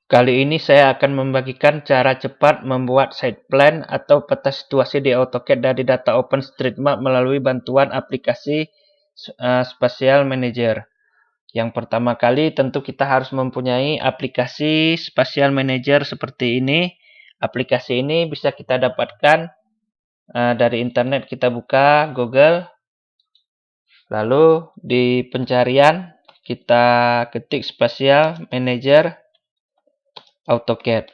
Kali ini saya akan membagikan cara cepat membuat site plan atau peta situasi di AutoCAD dari data OpenStreetMap melalui bantuan aplikasi Spatial Manager. Yang pertama kali tentu kita harus mempunyai aplikasi Spatial Manager seperti ini. Aplikasi ini bisa kita dapatkan dari internet. Kita buka Google, lalu di pencarian kita ketik Spatial Manager AutoCAD.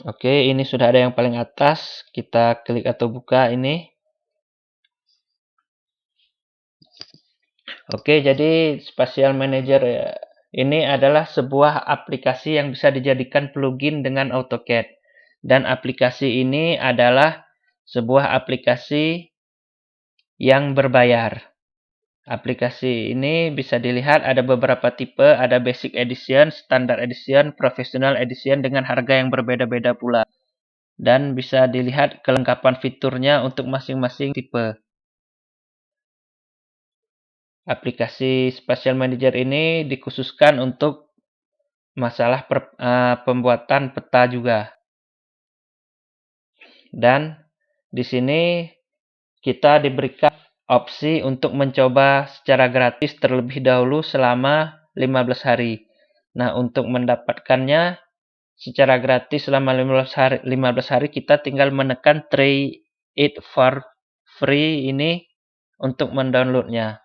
Oke, ini sudah ada yang paling atas. Kita klik atau buka ini. Oke, jadi Spatial Manager ini adalah sebuah aplikasi yang bisa dijadikan plugin dengan AutoCAD. Dan aplikasi ini adalah sebuah aplikasi yang berbayar. Aplikasi ini bisa dilihat ada beberapa tipe, ada Basic Edition, Standard Edition, Professional Edition dengan harga yang berbeda-beda pula. Dan bisa dilihat kelengkapan fiturnya untuk masing-masing tipe. Aplikasi Spatial Manager ini dikhususkan untuk masalah pembuatan peta juga. Dan di sini kita diberikan opsi untuk mencoba secara gratis terlebih dahulu selama 15 hari. Nah, untuk mendapatkannya secara gratis selama 15 hari kita tinggal menekan try it for free ini untuk mendownloadnya.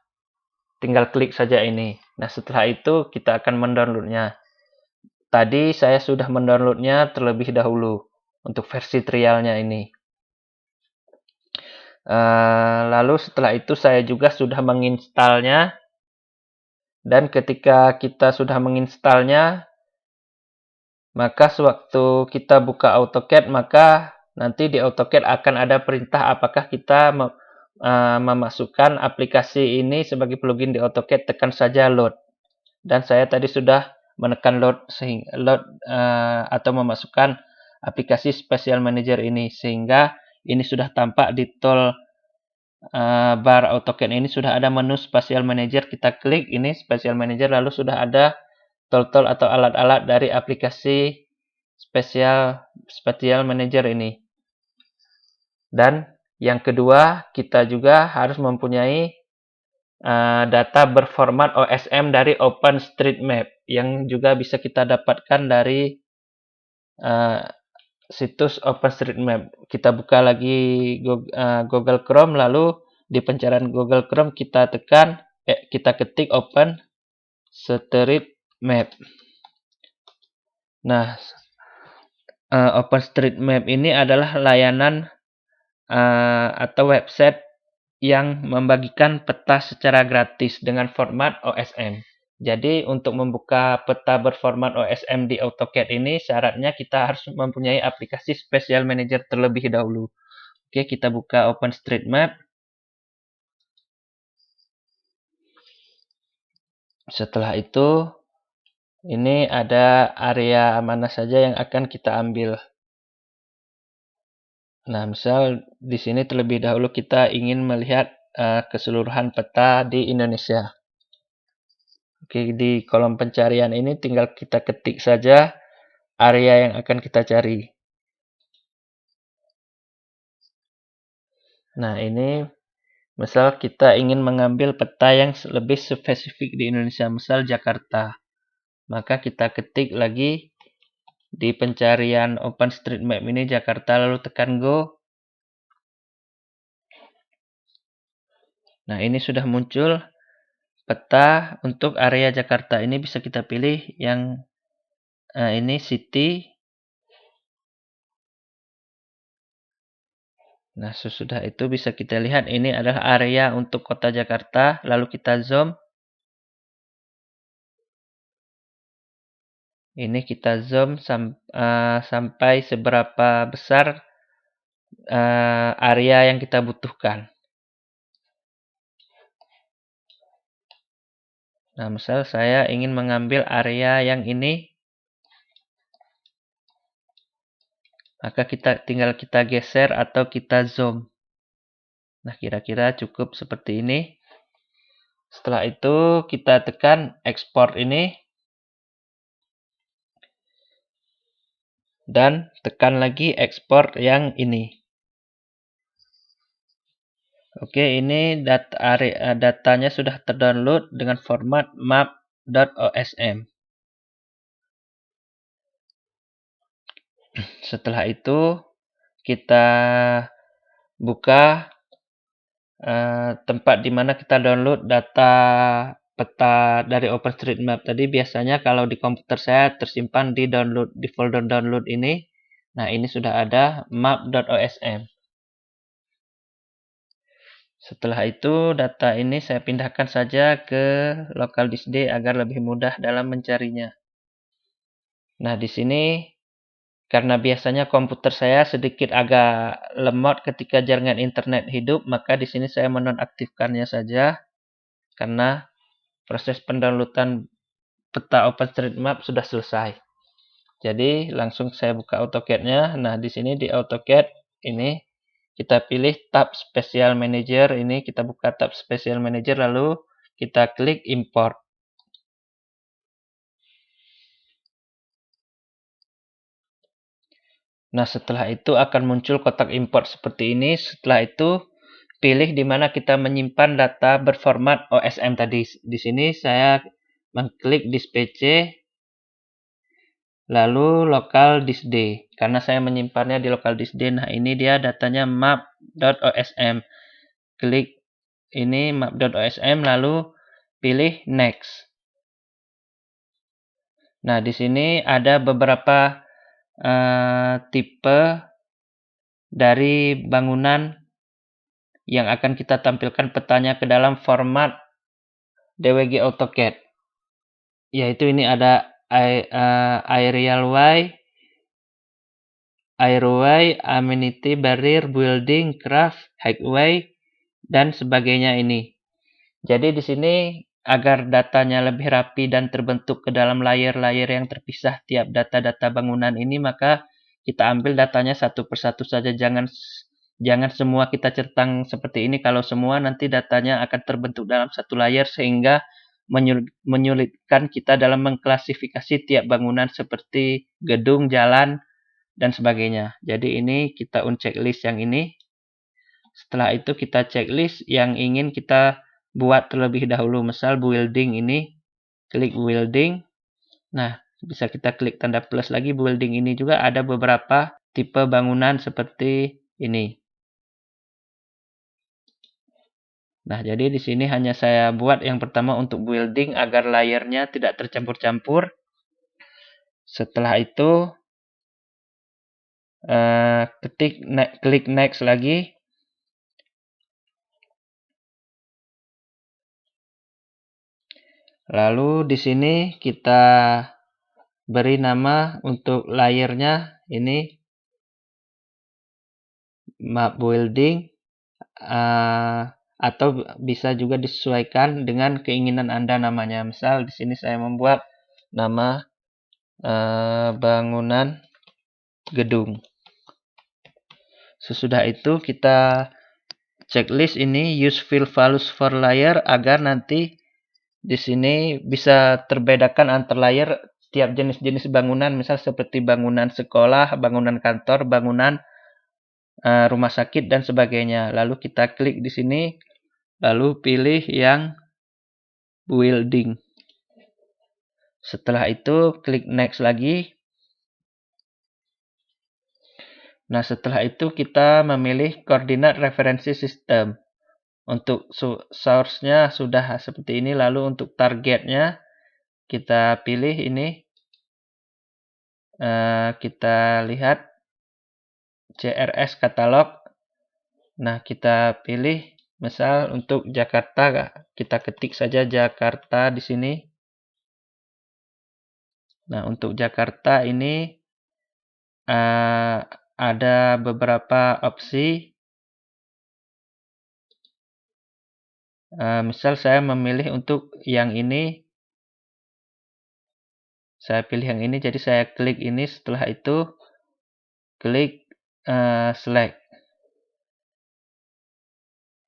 Tinggal klik saja ini. Nah, setelah itu kita akan mendownloadnya. Tadi saya sudah mendownloadnya terlebih dahulu untuk versi trialnya ini. Lalu setelah itu saya juga sudah menginstalnya. Dan ketika kita sudah menginstalnya, maka sewaktu kita buka AutoCAD, maka nanti di AutoCAD akan ada perintah apakah kita memasukkan aplikasi ini sebagai plugin di AutoCAD. Tekan saja load. Dan saya tadi sudah menekan load atau memasukkan aplikasi Spatial Manager ini, sehingga ini sudah tampak di tool bar AutoCAD ini sudah ada menu Spatial Manager. Kita klik ini Spatial Manager, lalu sudah ada tool-tool atau alat-alat dari aplikasi Spatial Manager ini. Dan yang kedua, kita juga harus mempunyai data berformat OSM dari OpenStreetMap yang juga bisa kita dapatkan dari situs OpenStreetMap. Kita buka lagi Google Chrome, lalu di pencarian Google Chrome kita ketik OpenStreetMap. Nah, OpenStreetMap ini adalah layanan atau website yang membagikan peta secara gratis dengan format OSM. Jadi untuk membuka peta berformat OSM di AutoCAD ini syaratnya kita harus mempunyai aplikasi Spatial Manager terlebih dahulu. Oke, kita buka OpenStreetMap. Setelah itu, ini ada area mana saja yang akan kita ambil. Nah, misal di sini terlebih dahulu kita ingin melihat keseluruhan peta di Indonesia. Oke, di kolom pencarian ini tinggal kita ketik saja area yang akan kita cari. Nah, ini misal kita ingin mengambil peta yang lebih spesifik di Indonesia, misal Jakarta. Maka kita ketik lagi di pencarian OpenStreetMap ini Jakarta, lalu tekan Go. Nah, ini sudah muncul peta untuk area Jakarta. Ini bisa kita pilih yang ini city. Nah, sesudah itu bisa kita lihat ini adalah area untuk kota Jakarta. Lalu kita zoom. Ini kita zoom sampai seberapa besar area yang kita butuhkan. Nah, misal saya ingin mengambil area yang ini, maka tinggal kita geser atau kita zoom. Nah, kira-kira cukup seperti ini. Setelah itu kita tekan ekspor ini dan tekan lagi ekspor yang ini. Oke, ini datanya sudah terdownload dengan format map.osm. Setelah itu kita buka tempat di mana kita download data peta dari OpenStreetMap tadi. Biasanya kalau di komputer saya tersimpan di folder download ini. Nah, ini sudah ada map.osm. Setelah itu data ini saya pindahkan saja ke local disk D agar lebih mudah dalam mencarinya. Nah, di sini karena biasanya komputer saya sedikit agak lemot ketika jaringan internet hidup, maka di sini saya menonaktifkannya saja karena proses pendownloadan peta OpenStreetMap sudah selesai. Jadi langsung saya buka AutoCAD-nya. Nah, di sini di AutoCAD ini kita pilih tab Special Manager. Ini kita buka tab Special Manager lalu kita klik import. Nah, setelah itu akan muncul kotak import seperti ini. Setelah itu pilih di mana kita menyimpan data berformat OSM tadi. Di sini saya mengklik disk PC, lalu local disk D. Karena saya menyimpannya di local disk D. Nah, ini dia datanya map.osm. Klik ini map.osm lalu pilih next. Nah, di sini ada beberapa tipe dari bangunan yang akan kita tampilkan petanya ke dalam format DWG AutoCAD. Yaitu ini ada airway, amenity barrier, building, craft, highway, dan sebagainya ini. Jadi di sini agar datanya lebih rapi dan terbentuk ke dalam layer-layer yang terpisah tiap data-data bangunan ini, maka kita ambil datanya satu persatu saja. Jangan semua kita centang seperti ini. Kalau semua nanti datanya akan terbentuk dalam satu layer sehingga menyulitkan kita dalam mengklasifikasi tiap bangunan seperti gedung, jalan, dan sebagainya. Jadi ini kita uncheck list yang ini. Setelah itu kita checklist yang ingin kita buat terlebih dahulu. Misal building ini, klik building. Nah, bisa kita klik tanda plus lagi. Building ini juga ada beberapa tipe bangunan seperti ini. Nah, jadi di sini hanya saya buat yang pertama untuk building agar layernya tidak tercampur-campur. Setelah itu klik next lagi. Lalu di sini kita beri nama untuk layernya ini map building, atau bisa juga disesuaikan dengan keinginan Anda namanya. Misal di sini saya membuat nama bangunan gedung. Sesudah itu kita checklist ini use fill values for layer agar nanti di sini bisa terbedakan antar layer tiap jenis-jenis bangunan, misal seperti bangunan sekolah, bangunan kantor, bangunan rumah sakit dan sebagainya. Lalu kita klik di sini, lalu pilih yang building. Setelah itu klik next lagi. Nah, setelah itu kita memilih koordinat referensi sistem. Untuk source-nya sudah seperti ini, lalu untuk targetnya kita pilih ini. Kita lihat CRS katalog. Nah, kita pilih misal untuk Jakarta, kita ketik saja Jakarta di sini. Nah, untuk Jakarta ini ada beberapa opsi. Misal saya memilih untuk yang ini. Saya pilih yang ini, jadi saya klik ini. Setelah itu klik select.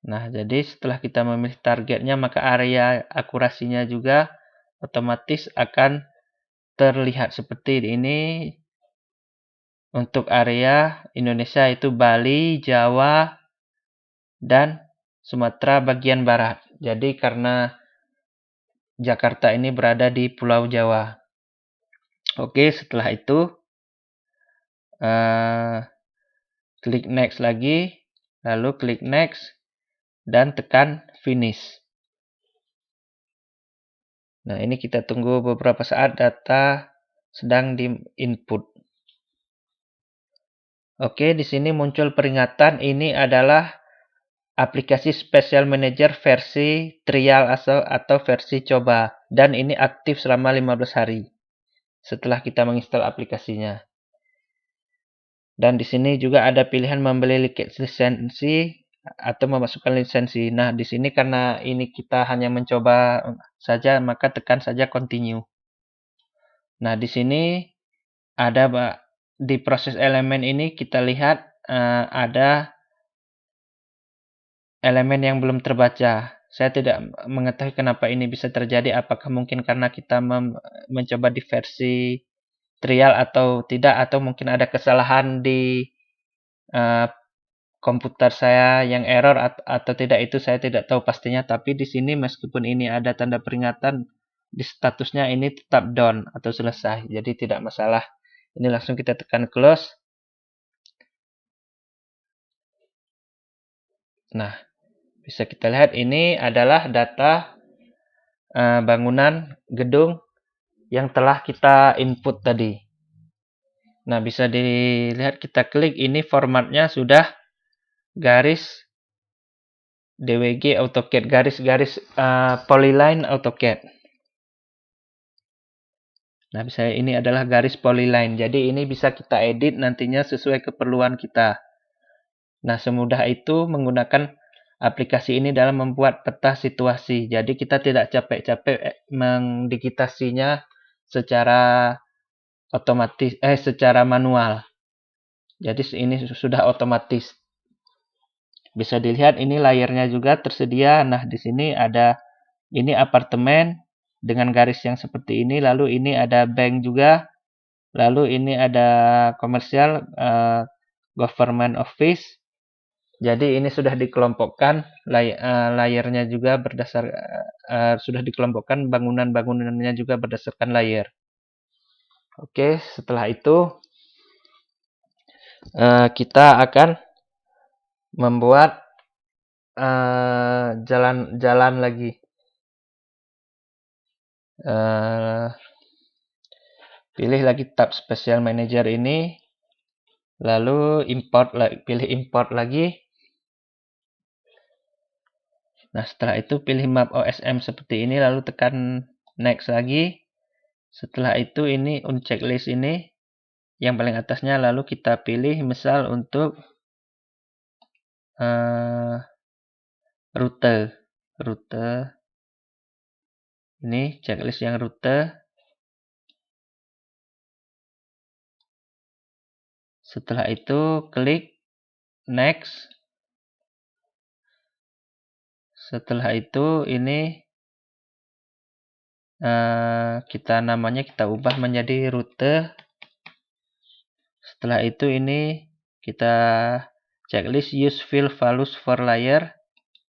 Nah, jadi setelah kita memilih targetnya, maka area akurasinya juga otomatis akan terlihat seperti ini. Untuk area Indonesia itu Bali, Jawa, dan Sumatera bagian barat. Jadi karena Jakarta ini berada di Pulau Jawa. Oke, setelah itu klik next lagi, lalu klik next, dan tekan finish. Nah, ini kita tunggu beberapa saat data sedang di-input. Oke, di sini muncul peringatan ini adalah aplikasi Special Manager versi trial atau versi coba, dan ini aktif selama 15 hari setelah kita menginstal aplikasinya. Dan di sini juga ada pilihan membeli lisensi atau memasukkan lisensi. Nah, di sini karena ini kita hanya mencoba saja, maka tekan saja continue. Nah, di sini ada di proses elemen ini kita lihat ada elemen yang belum terbaca. Saya tidak mengetahui kenapa ini bisa terjadi. Apakah mungkin karena kita mencoba di versi trial atau tidak, atau mungkin ada kesalahan di komputer saya yang error atau tidak, itu saya tidak tahu pastinya. Tapi di sini meskipun ini ada tanda peringatan, di statusnya ini tetap done atau selesai. Jadi tidak masalah. Ini langsung kita tekan close. Nah, bisa kita lihat ini adalah data bangunan gedung yang telah kita input tadi. Nah, bisa dilihat kita klik ini formatnya sudah garis DWG AutoCAD, garis-garis polyline AutoCAD. Nah, misalnya ini adalah garis polyline. Jadi ini bisa kita edit nantinya sesuai keperluan kita. Nah, semudah itu menggunakan aplikasi ini dalam membuat peta situasi. Jadi kita tidak capek-capek mendigitasinya secara otomatis, secara manual. Jadi ini sudah otomatis. Bisa dilihat ini layernya juga tersedia. Nah, di sini ada ini apartemen dengan garis yang seperti ini. Lalu ini ada bank juga. Lalu ini ada komersial, government office. Jadi ini sudah dikelompokkan layernya juga berdasar sudah dikelompokkan bangunannya juga berdasarkan layer. Oke, setelah itu kita akan membuat jalan lagi. Pilih lagi tab Special Manager ini, lalu pilih import lagi. Nah, setelah itu pilih map OSM seperti ini, lalu tekan next lagi. Setelah itu ini checklist ini yang paling atasnya, lalu kita pilih misal untuk rute. Ini checklist yang rute. Setelah itu klik next. Setelah itu ini namanya kita ubah menjadi rute. Setelah itu ini kita checklist use fill values for layer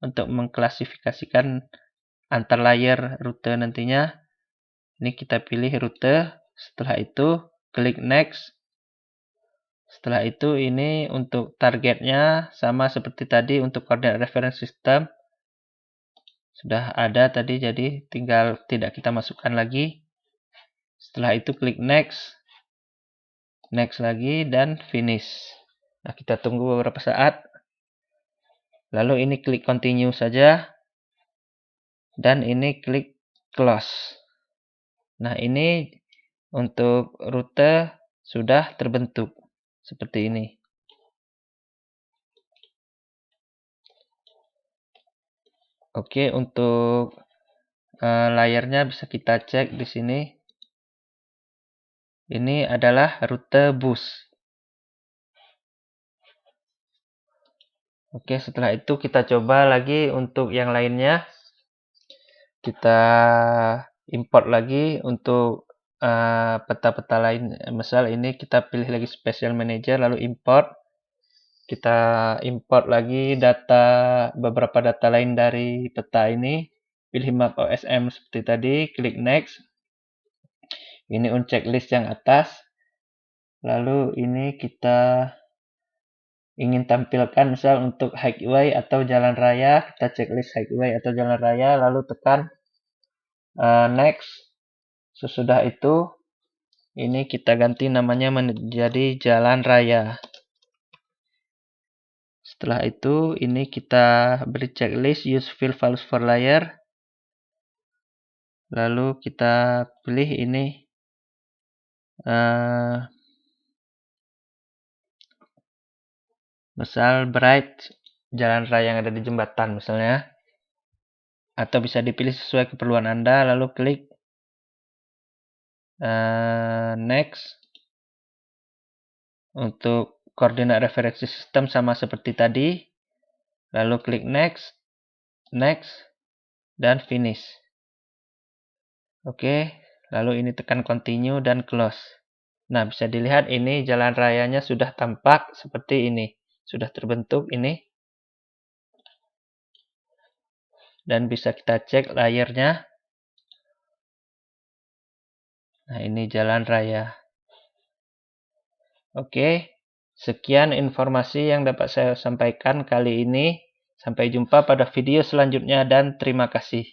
untuk mengklasifikasikan antar layer rute nantinya. Ini kita pilih rute. Setelah itu klik next. Setelah itu ini untuk targetnya sama seperti tadi untuk coordinate reference system. Sudah ada tadi, jadi tinggal tidak kita masukkan lagi. Setelah itu klik next. Next lagi dan finish. Nah, kita tunggu beberapa saat. Lalu ini klik continue saja. Dan ini klik close. Nah, ini untuk rute sudah terbentuk seperti ini. Oke, untuk layarnya bisa kita cek di sini. Ini adalah rute bus. Oke, setelah itu kita coba lagi untuk yang lainnya. Kita import lagi untuk peta-peta lain. Misal ini kita pilih lagi Special Manager, lalu import. Kita import lagi beberapa data lain dari peta ini. Pilih map OSM seperti tadi, klik next. Ini uncheck list yang atas. Lalu ini kita ingin tampilkan misal untuk highway atau jalan raya, kita checklist highway atau jalan raya, lalu tekan next. Sesudah itu ini kita ganti namanya menjadi jalan raya. Setelah itu ini kita beri checklist use fill values for layer. Lalu kita pilih ini misal bright jalan raya yang ada di jembatan misalnya, atau bisa dipilih sesuai keperluan Anda, lalu klik next. Untuk koordinat referensi sistem sama seperti tadi, lalu klik next, next, dan finish. Oke, lalu ini tekan continue dan close. Nah, bisa dilihat ini jalan rayanya sudah tampak seperti ini. Sudah terbentuk ini. Dan bisa kita cek layernya. Nah, ini jalan raya. Oke, sekian informasi yang dapat saya sampaikan kali ini. Sampai jumpa pada video selanjutnya dan terima kasih.